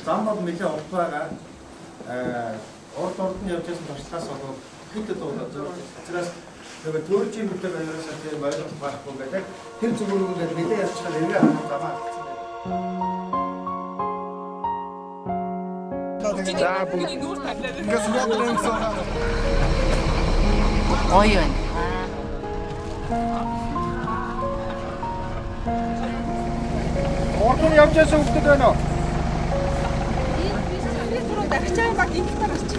Зам бол нэлээд урт байгаа. Урд нь явж байсан туршлагаас болов хэд удаа зөв. Учраас нөгөө төржийн бүтээл баяраас тийм ойлголт байхгүй гэдэг. Тэр зүгээр үгээр нэлээд явчихаар эргээ хамт замаа алдсан. Ингээс модерн сон. Ой ой. Ордон явж байсан хүмүүс байна уу? Дархичаа баг их тараач.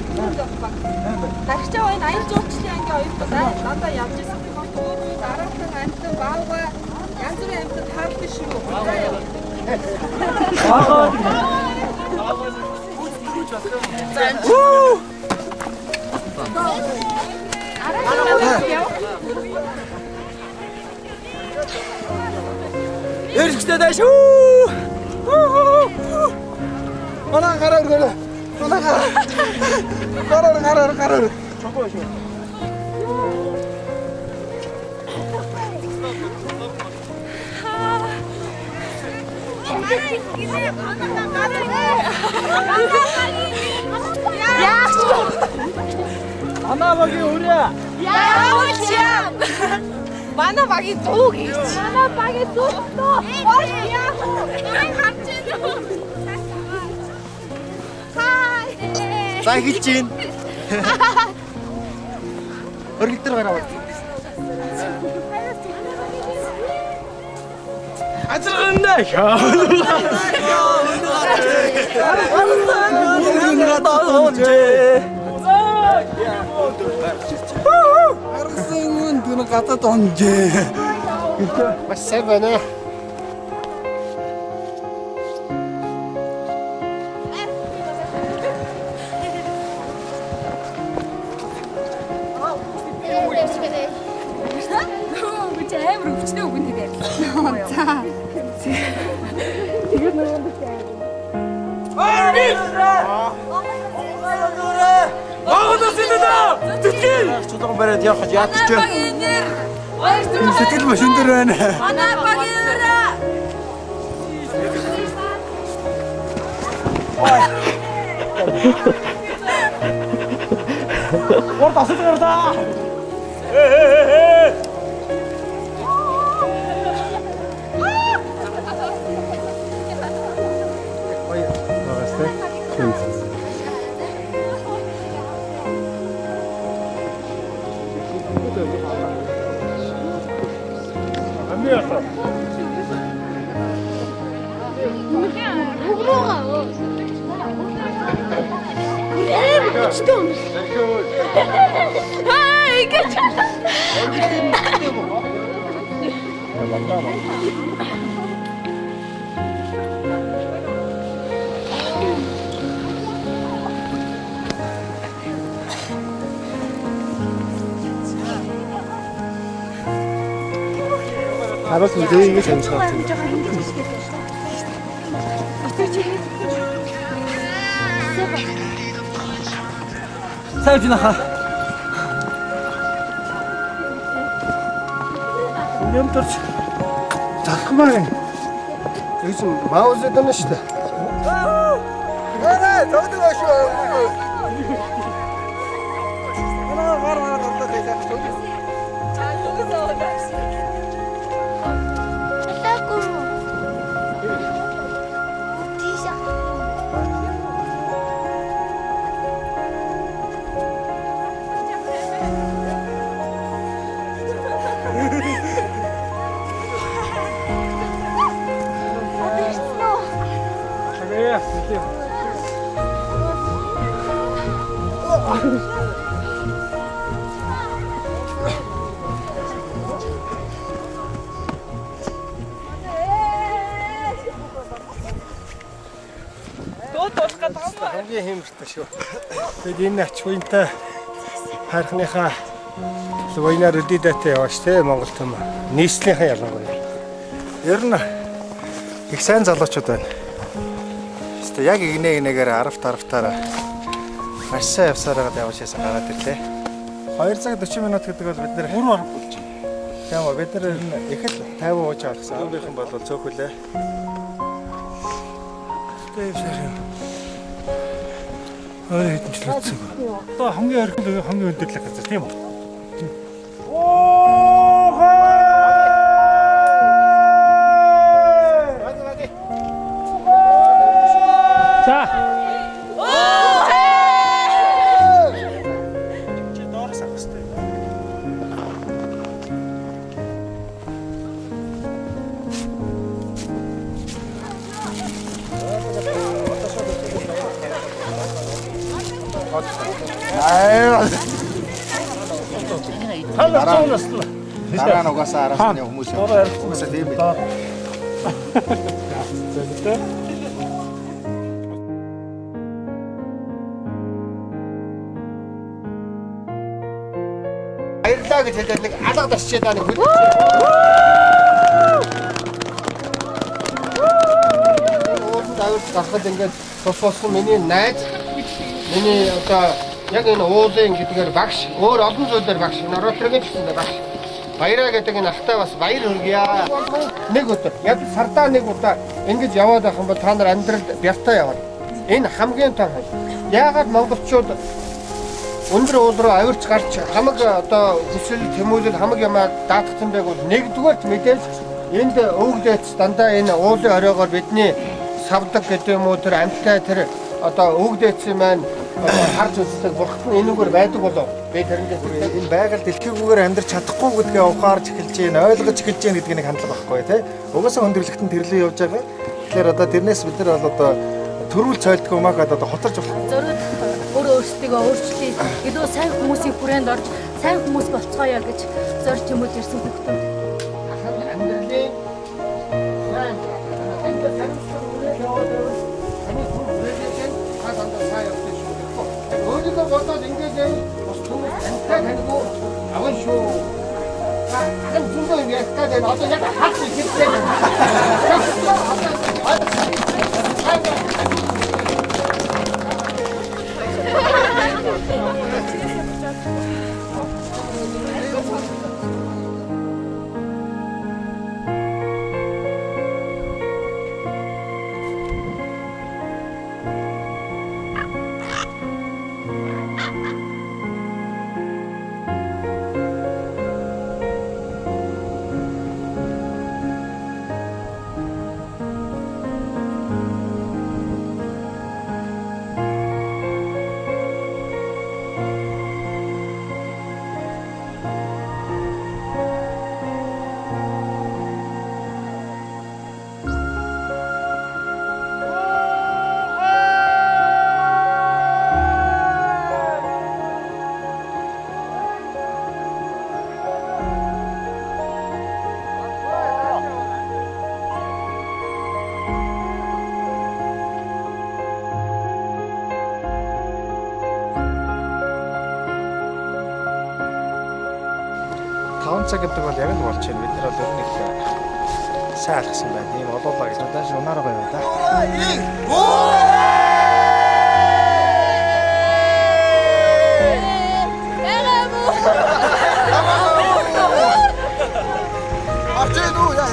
Дархичаа энэ аян жуулчлалын ангийн оюутнууд дандаа явж байсан. Дараахан амтан баага янз бүрийн амтан таалж шүү. Эргэжтэй дэшүү. Манай гараар гөрөө. Манай гараар. Чокоо шүү. Манай багийн өрөө. Яавч яа. Манай багийн дуу гэж. Манай багийн дуу. Ой яа. Ай харж байна. Хай. За эхэлж гин. Өргөлдөр гараа. Ажрана яа. Арсан дүн гатад онжээ. Маш сайн байна. Чулуун бариад явах яадаг ч. Сэтгэл машин дээр байна. Манай багийн өрөө. Орд асууж гарлаа. Хараас үгүй ингэж амжих юм. Сайжнаха. Нэмтэрч залхмаа. Юусэн маузд байна шүү дээ. Аа, зовдөг шүү. Гар гарлаа гэж. Хамгийн хэмжтэй шүү. Тэгэд энэ ач буянтай хайрхныхаа войнаар өдөөтэй яваач те Монгол төм нийслэлийнхаа ялангуяа. Ер нь их сайн залуучууд байна. Хэвээ яг игнэгээр 10 тарвтаараа маш сайн явсараад явж яасан гараад ирлээ. 2 цаг 40 минут гэдэг бол бид нэр бүр арга болж байна. Тийм ба бид нар их л 50 ууж авсан. Амбийнхан бол цөөхөлээ. Тэвшэр юм. хэдэнчлээдсэн. Одоо хамгийн орхил хамгийн өндөрлөх газар тийм үү? За. Чи доороос авах хэрэгтэй. Дараа нь угаасаа араас нь хүмүүс угаасаа тийм байх. Баярлаа гэж хэлээд нэг алга тасчээд байгаа нэг хөл. Ууланд авирч гарахад ингээд тус болсон миний найз миний одоо яг энэ уулын гэдгээр багш өөр олон зүйлээр багш норотрогийн гэсэндээ багш баяраа гэдэг энэ ахтай бас баяр хүргье. Нэг өдөр яг сардаа нэг удаа ингэж яваад байх юм бол та нар амьдралд бяртаа яваад. Энэ хамгийн том хэл. Яагаад монголчууд өндөр уул руу авирч гарч хамаг одоо хүсэл тэмүүлэл хамаг юмаа даатгсан байг бол нэгдүгээрт мэдээж энд өвгдөөц дандаа энэ уулын оройгоор бидний савдаг гэдэг юм уу тэр амттай тэр одоо өвгдөөцсөн маань харж үздэг бурхад нь энэгээр байдаг болов би тэрэндээ Энэ байгаль дэлхийгүйгээр амьдрч чадахгүй гэдгээ ухаарч эхэлж байна, ойлгож эхэлж байна гэдгийг хандлага байхгүй тий. Угаасаа өндөрлөгтөн тэрлээ явж байгаа. Тэгэхээр одоо тэрнээс бид нар бол одоо төрүүл цойлдгоо маагаад одоо хотарч болох. Зориуд өөрөө өөрсдөө өөрчлөе. Илүү сайн хүмүүсийн хүрээнд орж сайн хүмүүс болцгоё гэж зорж тэмүүлж ирсэн хүмүүс. амьдралын өөрийгөө бодоод ингэж бас хүмүүс амтай танигүй аван шүү. Хан зүгөө яг гэдэг одоо яг хат хэлсэн. Цаг гэдэг бол яг л болж байна. Бид нар бол нэг сайн алхсан байна. Ийм олоолаа гэж надад унаараа байна да. Ачаа дүү яа.